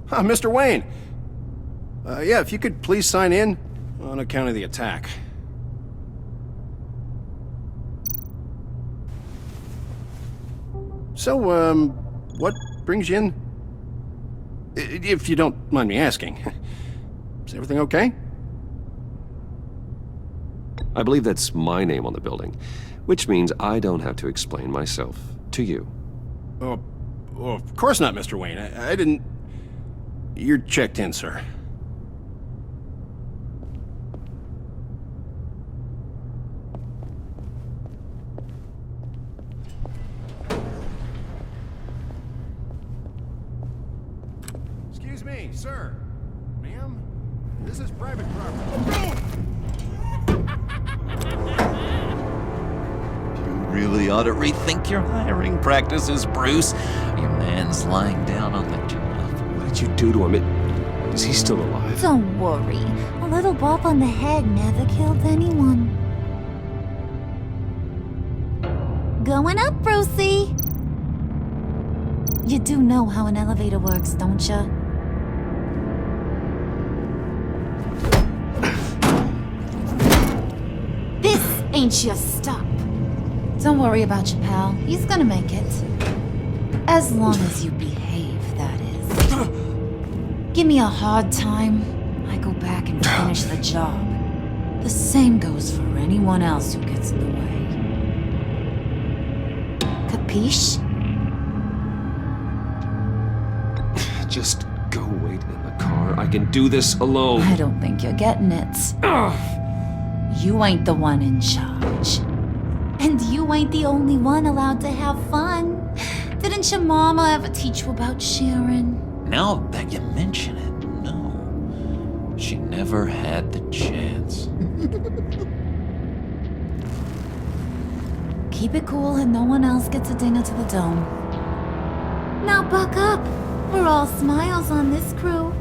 Mr. Wayne. Yeah, if you could please sign in on account of the attack. So, what brings you in? If you don't mind me asking. Is everything okay? I believe that's my name on the building, which means I don't have to explain myself to you. Oh, of course not, Mr. Wayne. I didn't... You're checked in, sir. Excuse me, sir. Ma'am? This is private property. Really ought to rethink your hiring practices, Bruce. Your man's lying down on the job. What did you do to him? Is he still alive? Don't worry. A little bump on the head never killed anyone. Going up, Brucey! You do know how an elevator works, don't ya? This ain't your stop. Don't worry about your pal. He's gonna make it. As long as you behave, that is. Give me a hard time, I go back and finish the job. The same goes for anyone else who gets in the way. Capiche? Just go wait in the car. I can do this alone. I don't think you're getting it. You ain't the one in charge. And you ain't the only one allowed to have fun. Didn't your mama ever teach you about sharing? Now that you mention it, no. She never had the chance. Keep it cool and no one else gets a dinger to the dome. Now buck up. We're all smiles on this crew.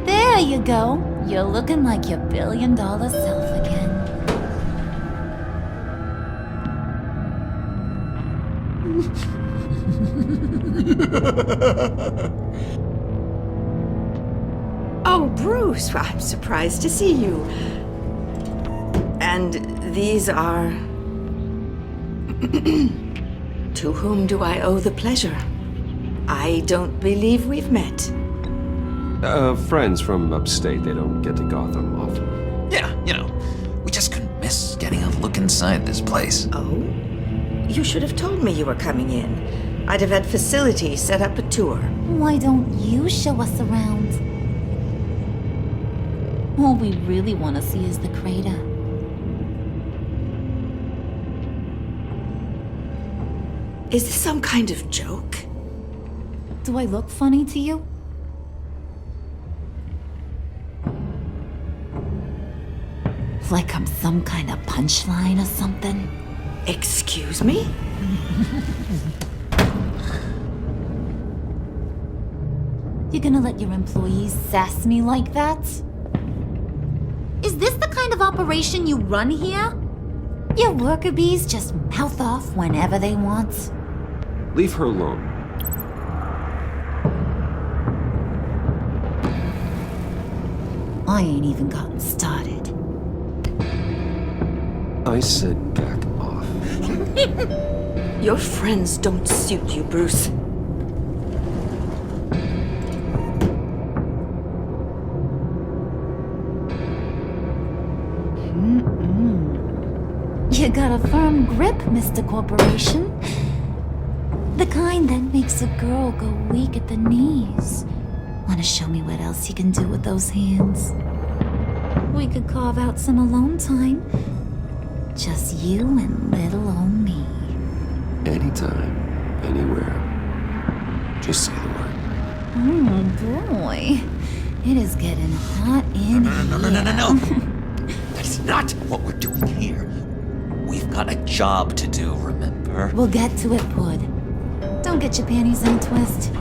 There you go. You're looking like your billion-dollar self again. Oh, Bruce, I'm surprised to see you. And these are... To whom do I owe the pleasure? I don't believe we've met. Friends from upstate. They don't get to Gotham often. Yeah, we just couldn't miss getting a look inside this place. Oh? You should have told me you were coming in. I'd have had facilities set up a tour. Why don't you show us around? All we really want to see is the crater. Is this some kind of joke? Do I look funny to you? Like I'm some kind of punchline or something? Excuse me? You gonna let your employees sass me like that? Is this the kind of operation you run here? Your worker bees just mouth off whenever they want? Leave her alone. I ain't even gotten started. I said back off. Your friends don't suit you, Bruce. You got a firm grip, Mr. Corporation. The kind that makes a girl go weak at the knees. Wanna show me what else you can do with those hands? We could carve out some alone time. Just you and little old me. Anytime, anywhere. Just say the word. Oh boy. It is getting hot in here. No. That's not what we're doing here. We've got a job to do, remember? We'll get to it, Pud. Don't get your panties in a twist.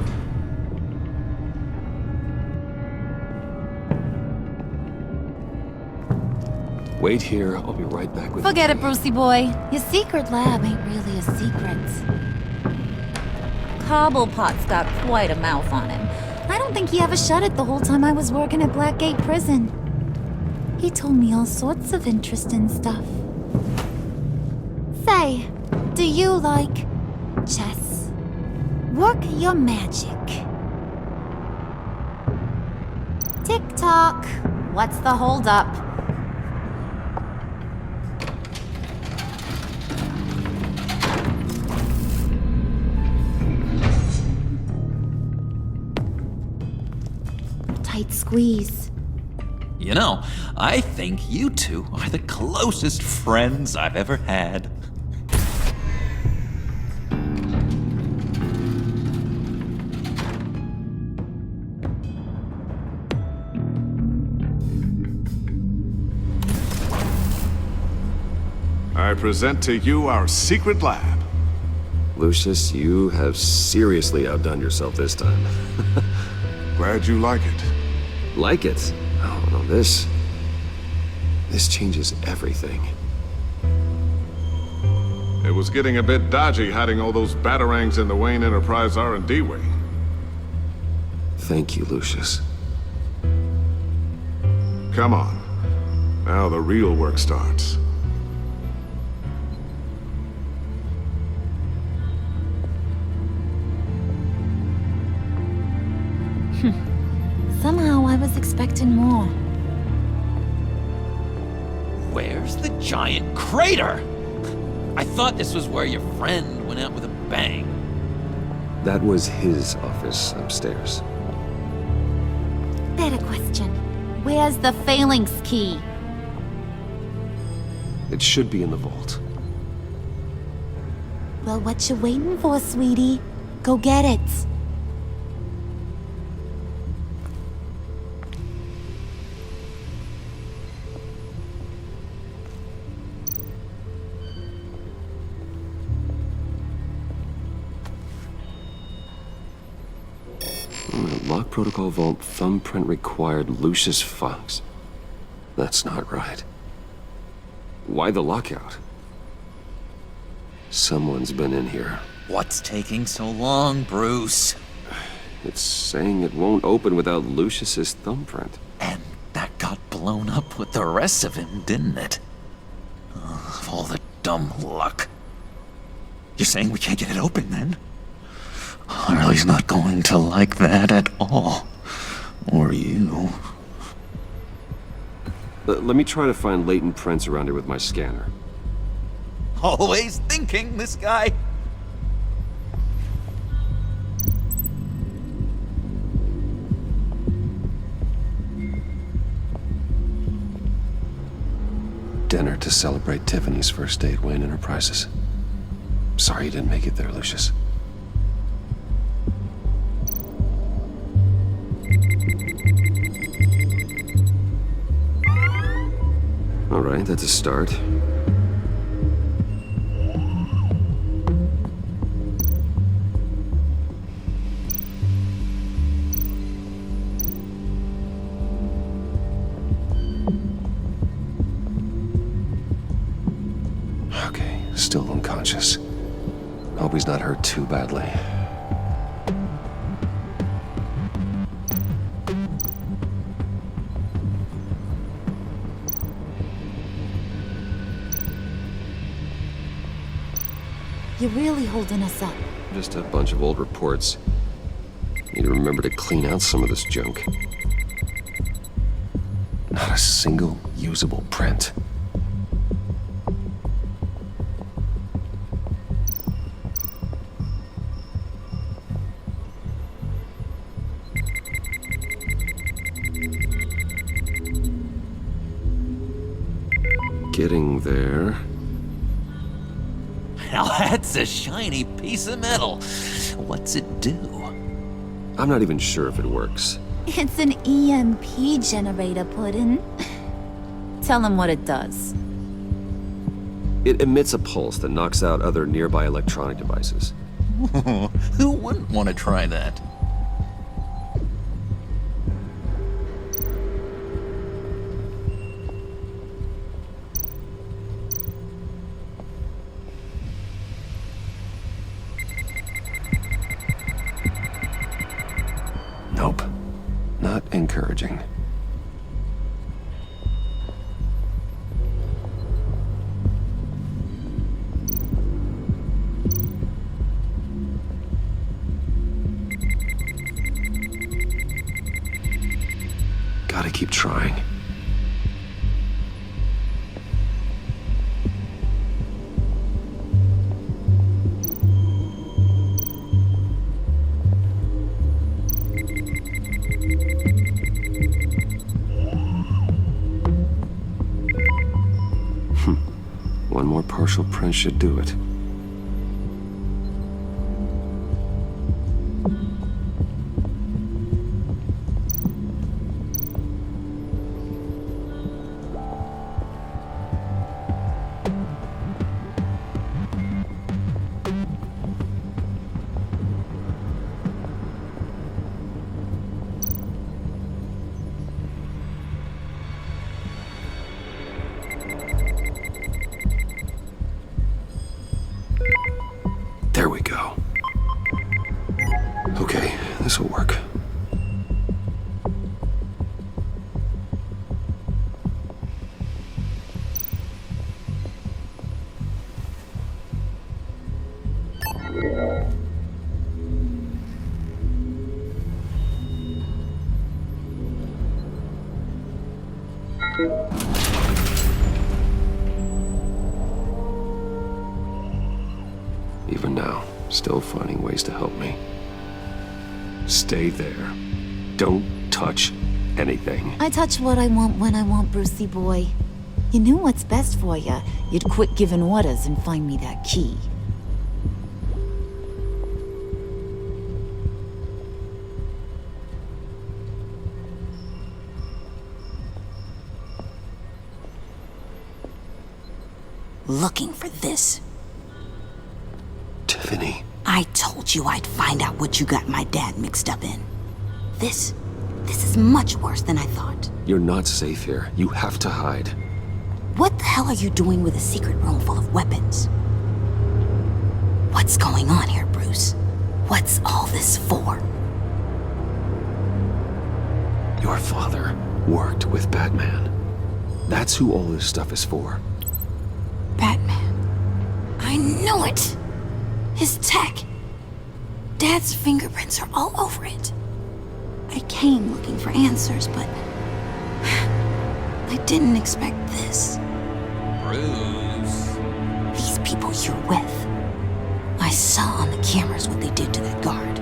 Wait here. I'll be right back with Forget it, Brucey boy. Your secret lab ain't really a secret. Cobblepot's got quite a mouth on him. I don't think think he ever shut it the whole time I was working at Blackgate Prison. He told me all sorts of interesting stuff. Say, do you like chess? Work your magic. Tick-tock. What's the holdup? Tight squeeze. You know, I think you two are the closest friends I've ever had. I present to you our secret lab. Lucius, you have seriously outdone yourself this time. Glad you like it. Like it? Oh, no, this changes everything. It was getting a bit dodgy hiding all those batarangs in the Wayne Enterprise R&D wing. Thank you, Lucius. Come on. Now the real work starts. Somehow I was expecting more. Where's the giant crater? I thought this was where your friend went out with a bang. That was his office upstairs. Better question. Where's the phalanx key? It should be in the vault. Well, what you waiting for, sweetie? Go get it. Lock protocol vault thumbprint required Lucius Fox. That's not right. Why the lockout? Someone's been in here. What's taking so long, Bruce? It's saying it won't open without Lucius's thumbprint. And that got blown up with the rest of him, didn't it? Of all the dumb luck. You're saying we can't get it open, then? Harley's not going to like that at all. Or you. Let me try to find latent prints around here with my scanner. Always thinking, this guy. Dinner to celebrate Tiffany's first day at Wayne Enterprises. Sorry you didn't make it there, Lucius. All right, that's a start. Okay, still unconscious. Hope he's not hurt too badly. You're really holding us up. Just a bunch of old reports. Need to remember to clean out some of this junk. Not a single usable print. Getting there. Now that's a shiny piece of metal. What's it do? I'm not even sure if it works. It's an EMP generator, Puddin'. Tell him what it does. It emits a pulse that knocks out other nearby electronic devices. Who wouldn't want to try that? Nope. encouraging. Gotta keep trying. One more partial print should do it. There we go. Okay, this'll work. Even now, still finding ways to help me. Stay there. Don't touch anything. I touch what I want when I want, Brucey boy. You knew what's best for you. You'd quit giving orders and find me that key. Looking for this. Tiffany. I told you I'd find out what you got my dad mixed up in. This is much worse than I thought. You're not safe here. You have to hide. What the hell are you doing with a secret room full of weapons? What's going on here, Bruce? What's all this for? Your father worked with Batman. That's who all this stuff is for. Batman. I knew it! His tech. Dad's fingerprints are all over it. I came looking for answers, but I didn't expect this. Bruce. These people you're with. I saw on the cameras what they did to that guard.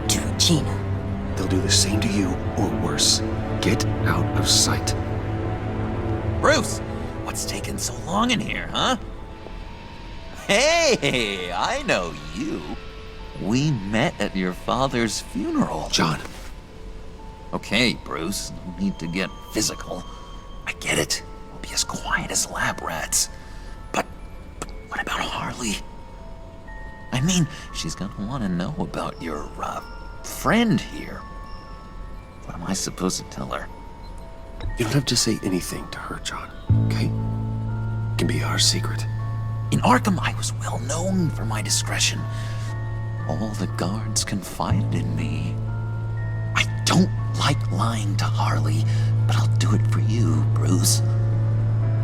To Regina. They'll do the same to you, or worse. Get out of sight. Bruce! What's taking so long in here, huh? Hey, I know you. We met at your father's funeral. John. Okay, Bruce, no need to get physical. I get it. We'll be as quiet as lab rats. But what about Harley? I mean, she's gonna want to know about your, friend here. What am I supposed to tell her? You don't have to say anything to her, John, okay? It can be our secret. In Arkham, I was well known for my discretion. All the guards confided in me. I don't like lying to Harley, but I'll do it for you, Bruce.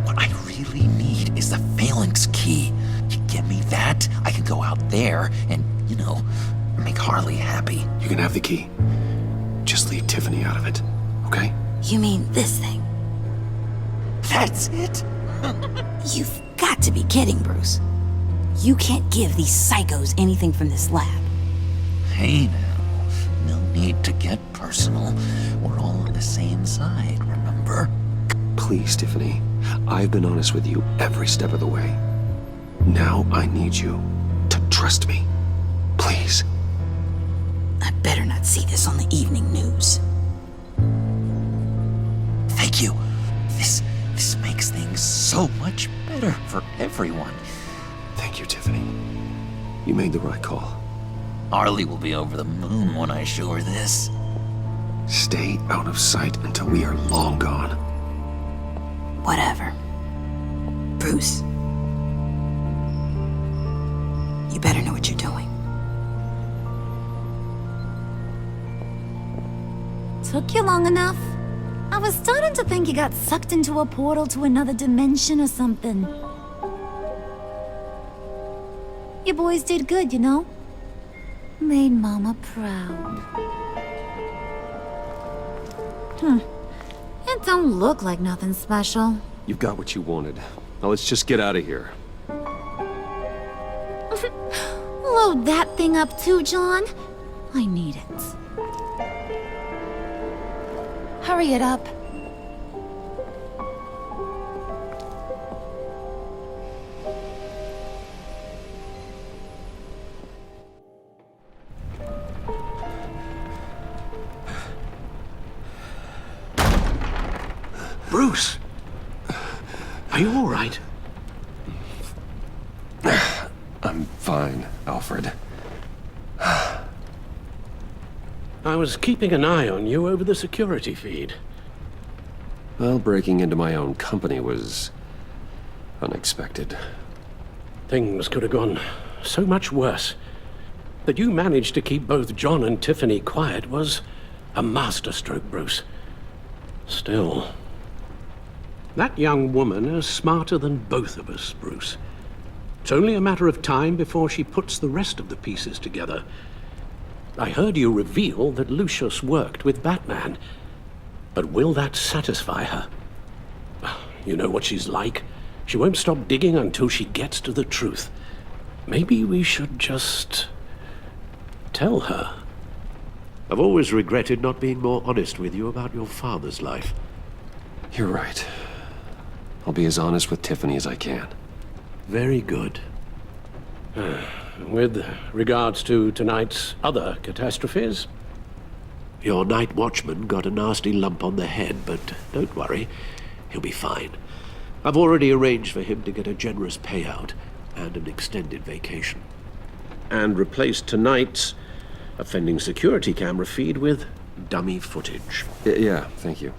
What I really need is the phalanx key. You give me that, I can go out there and, make Harley happy. You can have the key. Just leave Tiffany out of it, okay? You mean this thing? That's it? You've got to be kidding, Bruce. You can't give these psychos anything from this lab. Hey now, no need to get personal. We're all on the same side, remember? Please, Tiffany. I've been honest with you every step of the way. Now I need you to trust me. Please. I better not see this on the evening news. Thank you. This makes things so much better for everyone. Thank you, Tiffany. You made the right call. Harley will be over the moon when I show her this. Stay out of sight until we are long gone. Whatever. Bruce. You better know what you're doing. Took you long enough? I was starting to think you got sucked into a portal to another dimension or something. You boys did good, you know? Made Mama proud. It don't look like nothing special. You've got what you wanted. Now let's just get out of here. Load that thing up too, John. I need it. Hurry it up. Bruce! Are you all right? I'm fine, Alfred. I was keeping an eye on you over the security feed. Well, breaking into my own company was unexpected. Things could have gone so much worse. That you managed to keep both John and Tiffany quiet was a masterstroke, Bruce. Still, that young woman is smarter than both of us, Bruce. It's only a matter of time before she puts the rest of the pieces together. I heard you reveal that Lucius worked with Batman. But will that satisfy her? You know what she's like. She won't stop digging until she gets to the truth. Maybe we should just tell her. I've always regretted not being more honest with you about your father's life. You're right. I'll be as honest with Tiffany as I can. Very good. With regards to tonight's other catastrophes, your night watchman got a nasty lump on the head, but don't worry, he'll be fine. I've already arranged for him to get a generous payout and an extended vacation. And replaced tonight's offending security camera feed with dummy footage. Yeah, thank you.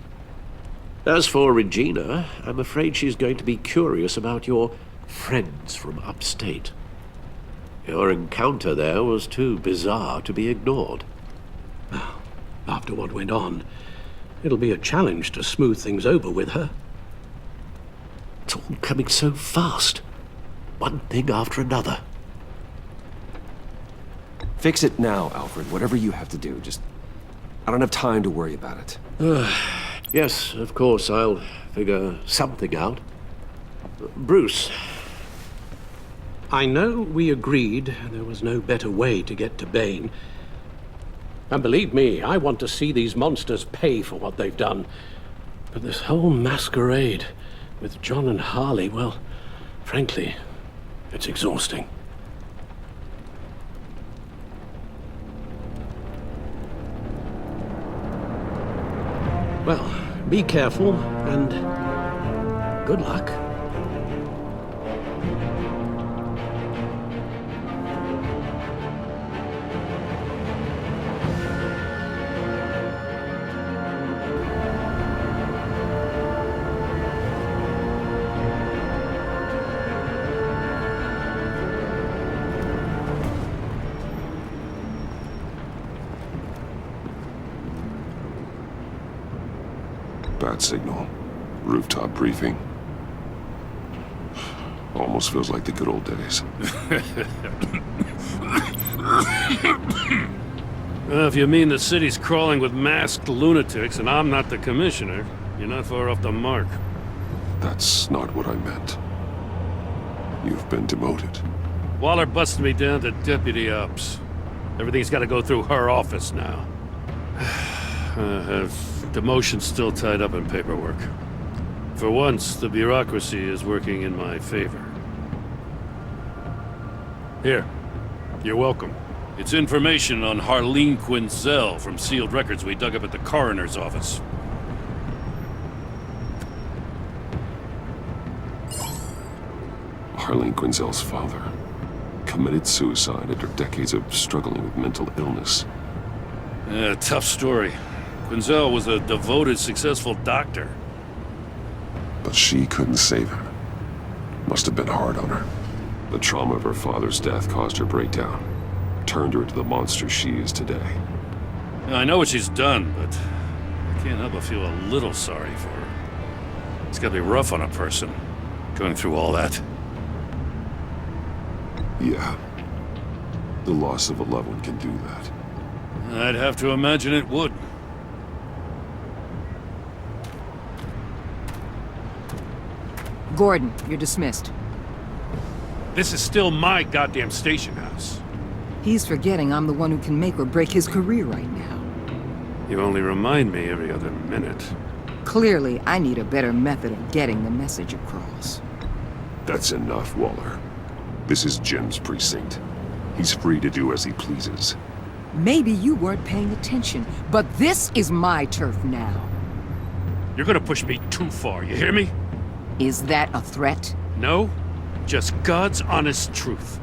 As for Regina, I'm afraid she's going to be curious about your friends from upstate. Your encounter there was too bizarre to be ignored. After what went on, it'll be a challenge to smooth things over with her. It's all coming so fast. One thing after another. Fix it now, Alfred. Whatever you have to do. I don't have time to worry about it. Yes, of course, I'll figure something out. Bruce, I know we agreed there was no better way to get to Bane. And believe me, I want to see these monsters pay for what they've done. But this whole masquerade with John and Harley, well, frankly, it's exhausting. Well, be careful and good luck. Bad signal. Rooftop briefing. Almost feels like the good old days. Well, if you mean the city's crawling with masked lunatics and I'm not the commissioner, you're not far off the mark. That's not what I meant. You've been demoted. Waller busted me down to deputy ops. Everything's got to go through her office now. Demotion's still tied up in paperwork. For once, the bureaucracy is working in my favor. Here, you're welcome. It's information on Harleen Quinzel from sealed records we dug up at the coroner's office. Harleen Quinzel's father committed suicide after decades of struggling with mental illness. Yeah, tough story. Quinzel was a devoted, successful doctor. But she couldn't save him. Must have been hard on her. The trauma of her father's death caused her breakdown. Turned her into the monster she is today. I know what she's done, but Can't help but feel a little sorry for her. It's gotta be rough on a person, going through all that. Yeah. The loss of a loved one can do that. I'd have to imagine it would. Gordon, you're dismissed. This is still my goddamn station house. He's forgetting I'm the one who can make or break his career right now. You only remind me every other minute. Clearly, I need a better method of getting the message across. That's enough, Waller. This is Jim's precinct. He's free to do as he pleases. Maybe you weren't paying attention, but this is my turf now. You're gonna push me too far, you hear me? Is that a threat? No, just God's honest truth.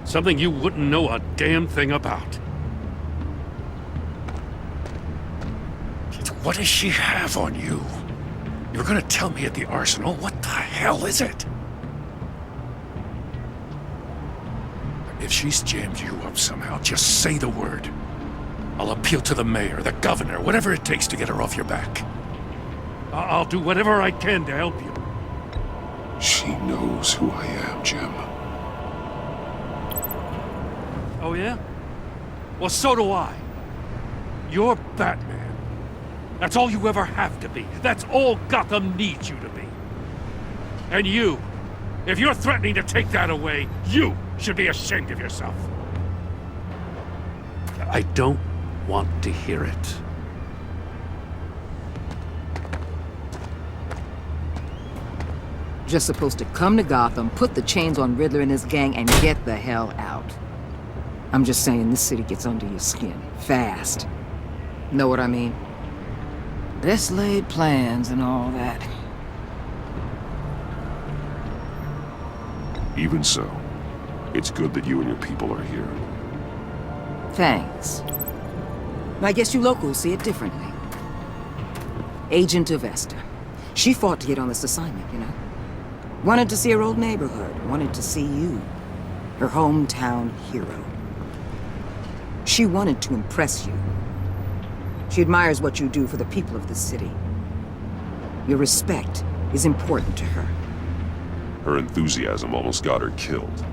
Something you wouldn't know a damn thing about. What does she have on you? You're gonna tell me at the arsenal? What the hell is it? If she's jammed you up somehow, just say the word. I'll appeal to the mayor, the governor, whatever it takes to get her off your back. I'll do whatever I can to help you. She knows who I am, Jim. Oh yeah? Well, so do I. You're Batman. That's all you ever have to be. That's all Gotham needs you to be. And you, if you're threatening to take that away, you should be ashamed of yourself. I don't want to hear it. Just supposed to come to Gotham, put the chains on Riddler and his gang, and get the hell out. I'm just saying this city gets under your skin. Fast. Know what I mean? Best laid plans and all that. Even so, it's good that you and your people are here. Thanks. I guess you locals see it differently. Agent of Esther. She fought to get on this assignment, you know? Wanted to see her old neighborhood. Wanted to see you. Her hometown hero. She wanted to impress you. She admires what you do for the people of the city. Your respect is important to her. Her enthusiasm almost got her killed.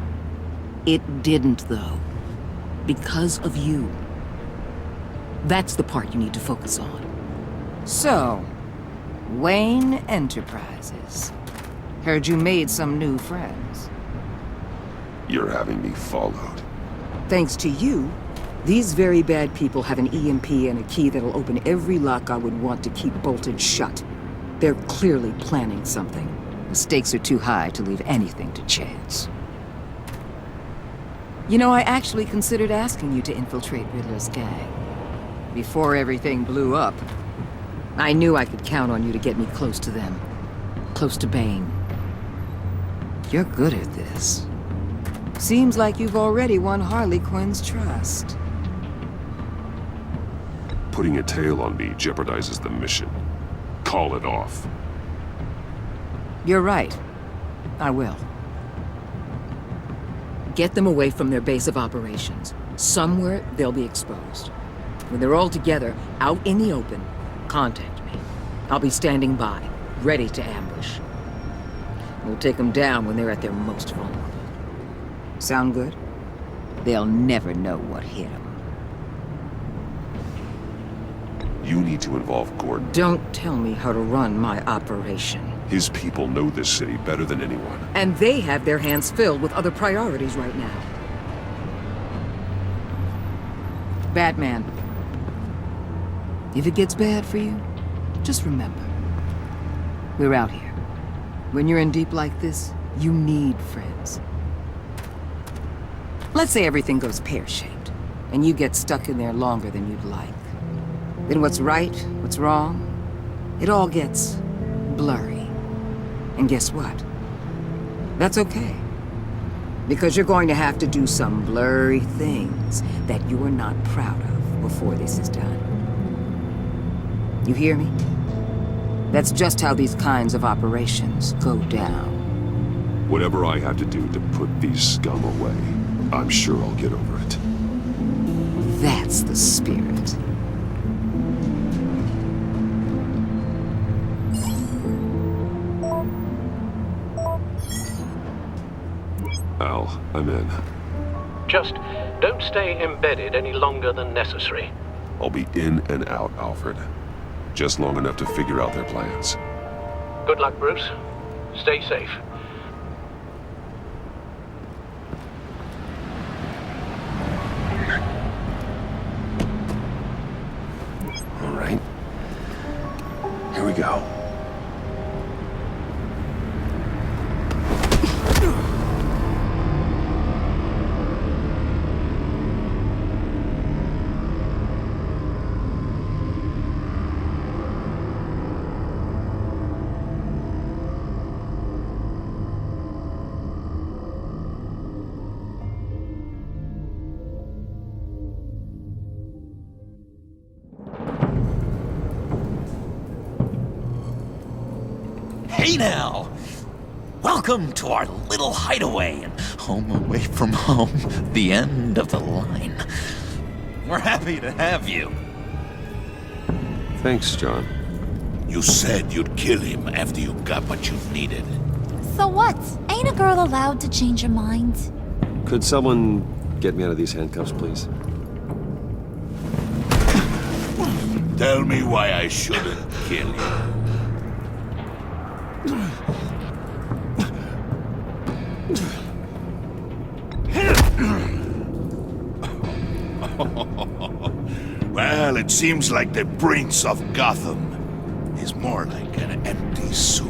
It didn't, though. Because of you. That's the part you need to focus on. So, Wayne Enterprises. Heard you made some new friends. You're having me followed. Thanks to you, these very bad people have an EMP and a key that'll open every lock I would want to keep bolted shut. They're clearly planning something. The stakes are too high to leave anything to chance. You know, I actually considered asking you to infiltrate Riddler's gang. Before everything blew up, I knew I could count on you to get me close to them. Close to Bane. You're good at this. Seems like you've already won Harley Quinn's trust. Putting a tail on me jeopardizes the mission. Call it off. You're right. I will. Get them away from their base of operations. Somewhere they'll be exposed. When they're all together, out in the open, contact me. I'll be standing by, ready to ambush. We'll take them down when they're at their most vulnerable. Sound good? They'll never know what hit them. You need to involve Gordon. Don't tell me how to run my operation. His people know this city better than anyone. And they have their hands filled with other priorities right now. Batman. If it gets bad for you, just remember. We're out here. When you're in deep like this, you need friends. Let's say everything goes pear-shaped, and you get stuck in there longer than you'd like. Then what's right, what's wrong, it all gets blurry. And guess what? That's okay. Because you're going to have to do some blurry things that you are not proud of before this is done. You hear me? That's just how these kinds of operations go down. Whatever I have to do to put these scum away, I'm sure I'll get over it. That's the spirit. Deal. I'm in. Just don't stay embedded any longer than necessary. I'll be in and out, Alfred. Just long enough to figure out their plans. Good luck, Bruce. Stay safe. All right. Here we go. Hey now! Welcome to our little hideaway and home away from home, the end of the line. We're happy to have you. Thanks, John. You said you'd kill him after you got what you needed. So what? Ain't a girl allowed to change her mind? Could someone get me out of these handcuffs, please? Tell me why I shouldn't kill you. Well, it seems like the Prince of Gotham is more like an empty suit.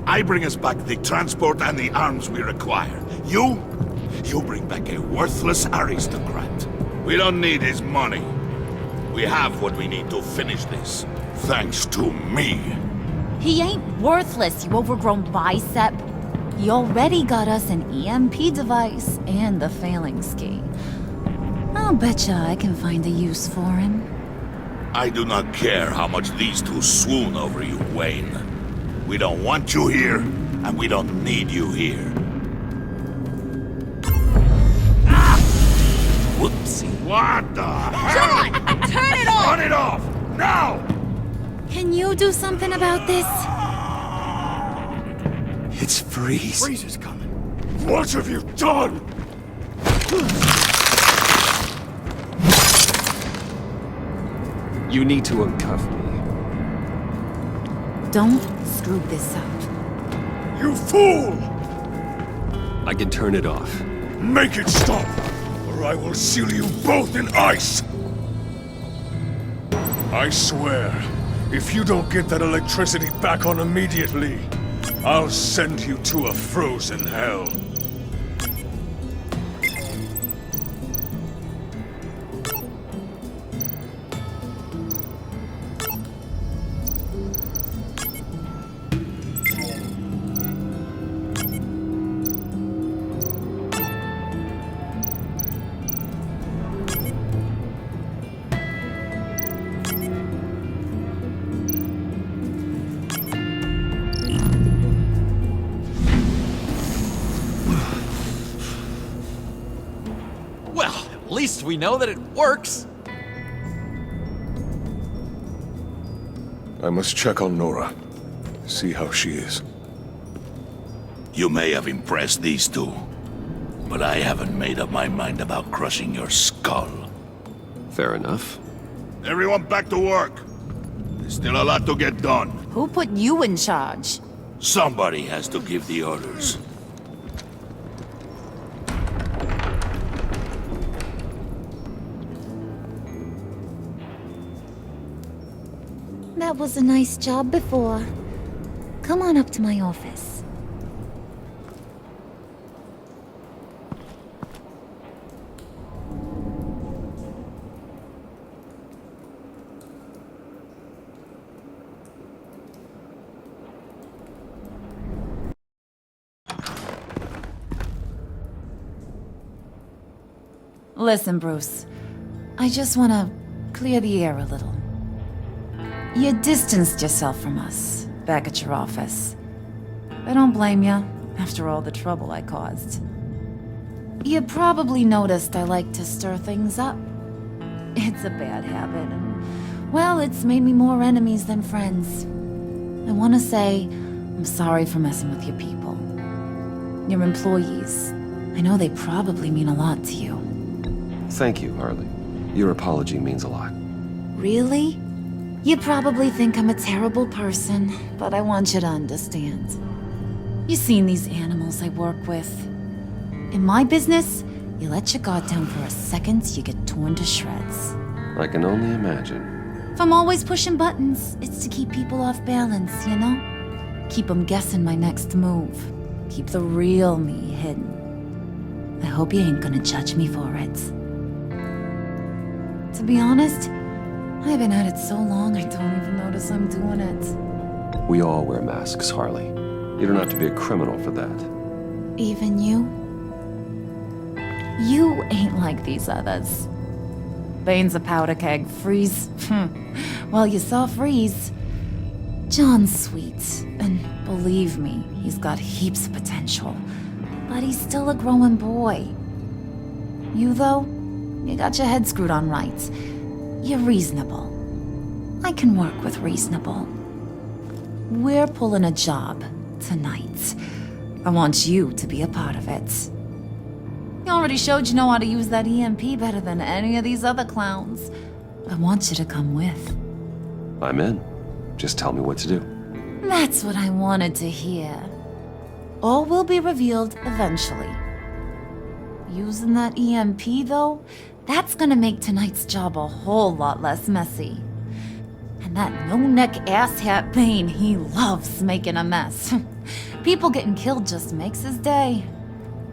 I bring us back the transport and the arms we require. You bring back a worthless aristocrat. We don't need his money. We have what we need to finish this, thanks to me. He ain't worthless, you overgrown bicep. He already got us an EMP device and the failing ski. I'll betcha I can find a use for him. I do not care how much these two swoon over you, Wayne. We don't want you here, and we don't need you here. Ah! Whoopsie. What the hell? John! Turn it off! Turn it off! Now! Can you do something about this? It's Freeze. Freeze is coming. What have you done? You need to uncuff me. Don't screw this up. You fool! I can turn it off. Make it stop, or I will seal you both in ice! I swear, if you don't get that electricity back on immediately, I'll send you to a frozen hell. At least we know that it works. I must check on Nora. See how she is. You may have impressed these two, but I haven't made up my mind about crushing your skull. Fair enough. Everyone back to work. There's still a lot to get done. Who put you in charge? Somebody has to give the orders. That was a nice job before. Come on up to my office. Listen, Bruce. I just want to clear the air a little. You distanced yourself from us, back at your office. I don't blame you, after all the trouble I caused. You probably noticed I like to stir things up. It's a bad habit, and, well, it's made me more enemies than friends. I want to say, I'm sorry for messing with your people. Your employees. I know they probably mean a lot to you. Thank you, Harley. Your apology means a lot. Really? You probably think I'm a terrible person, but I want you to understand. You've seen these animals I work with. In my business, you let your guard down for a second, you get torn to shreds. I can only imagine. If I'm always pushing buttons, it's to keep people off balance, you know? Keep them guessing my next move. Keep the real me hidden. I hope you ain't gonna judge me for it. To be honest, I've been at it so long I don't even notice I'm doing it. We all wear masks, Harley. You don't have to be a criminal for that. Even you? You ain't like these others. Bane's a powder keg. Freeze. Well, you saw Freeze. John's sweet, and believe me, he's got heaps of potential. But he's still a growing boy. You, though, you got your head screwed on right. You're reasonable. I can work with reasonable. We're pulling a job tonight. I want you to be a part of it. You already showed you know how to use that EMP better than any of these other clowns. I want you to come with. I'm in. Just tell me what to do. That's what I wanted to hear. All will be revealed eventually. Using that EMP, though, that's gonna make tonight's job a whole lot less messy. And that no-neck asshat Bane, he loves making a mess. People getting killed just makes his day.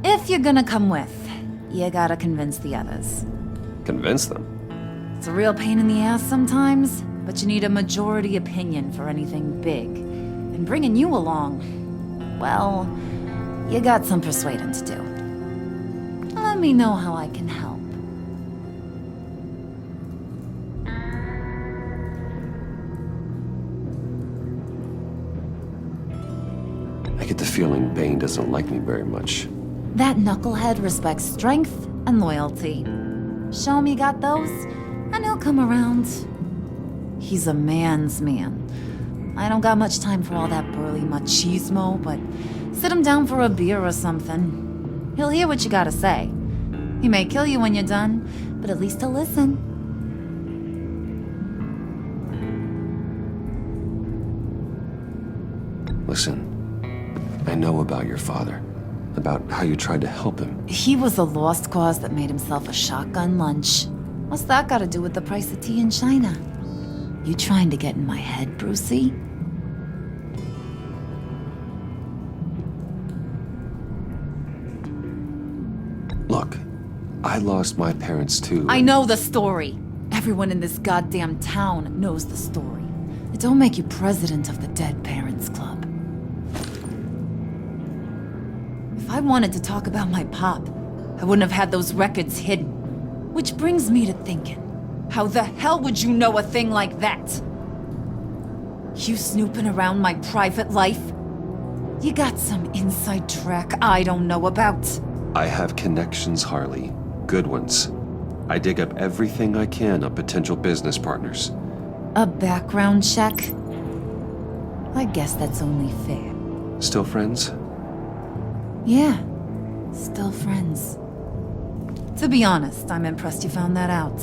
If you're gonna come with, you gotta convince the others. Convince them? It's a real pain in the ass sometimes, but you need a majority opinion for anything big. And bringing you along, well, you got some persuading to do. Let me know how I can help. I get the feeling Bane doesn't like me very much. That knucklehead respects strength and loyalty. Show him you got those, and he'll come around. He's a man's man. I don't got much time for all that burly machismo, but sit him down for a beer or something. He'll hear what you gotta say. He may kill you when you're done, but at least he'll listen. Listen, I know about your father. About how you tried to help him. He was a lost cause that made himself a shotgun lunch. What's that got to do with the price of tea in China? You trying to get in my head, Brucey? Look, I lost my parents too. I know the story. Everyone in this goddamn town knows the story. It don't make you president of the Dead Parents Club. If I wanted to talk about my pop, I wouldn't have had those records hidden. Which brings me to thinking, how the hell would you know a thing like that? You snooping around my private life? You got some inside track I don't know about. I have connections, Harley. Good ones. I dig up everything I can on potential business partners. A background check? I guess that's only fair. Still friends? Yeah, still friends. To be honest, I'm impressed you found that out.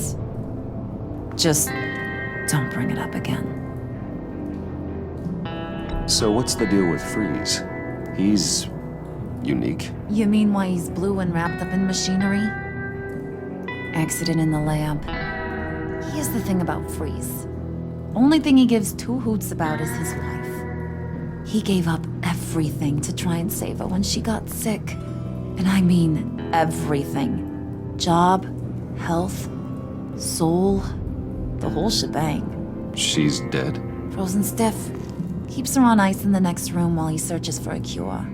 Just don't bring it up again. So what's the deal with Freeze? He's unique. You mean why he's blue and wrapped up in machinery? Accident in the lab. Here's the thing about Freeze. Only thing he gives two hoots about is his wife. He gave up everything to try and save her when she got sick. And I mean everything. Job, health, soul, the whole shebang. She's dead? Frozen stiff. Keeps her on ice in the next room while he searches for a cure.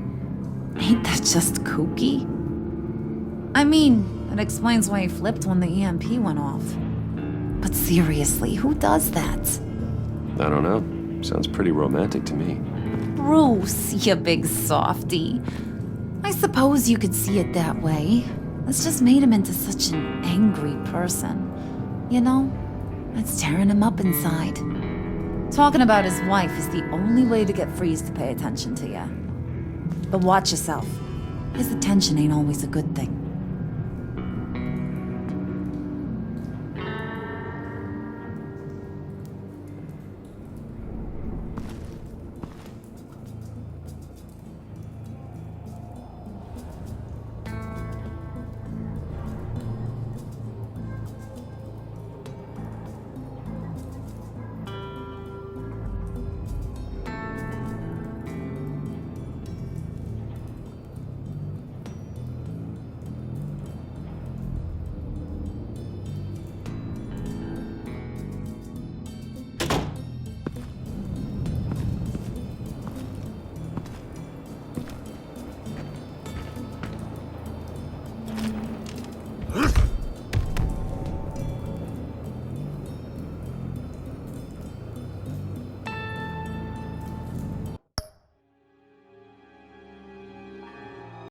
Ain't that just kooky? I mean, it explains why he flipped when the EMP went off. But seriously, who does that? I don't know. Sounds pretty romantic to me. Bruce, you big softy. I suppose you could see it that way. It's just made him into such an angry person. You know, it's tearing him up inside. Talking about his wife is the only way to get Freeze to pay attention to you. But watch yourself. His attention ain't always a good thing.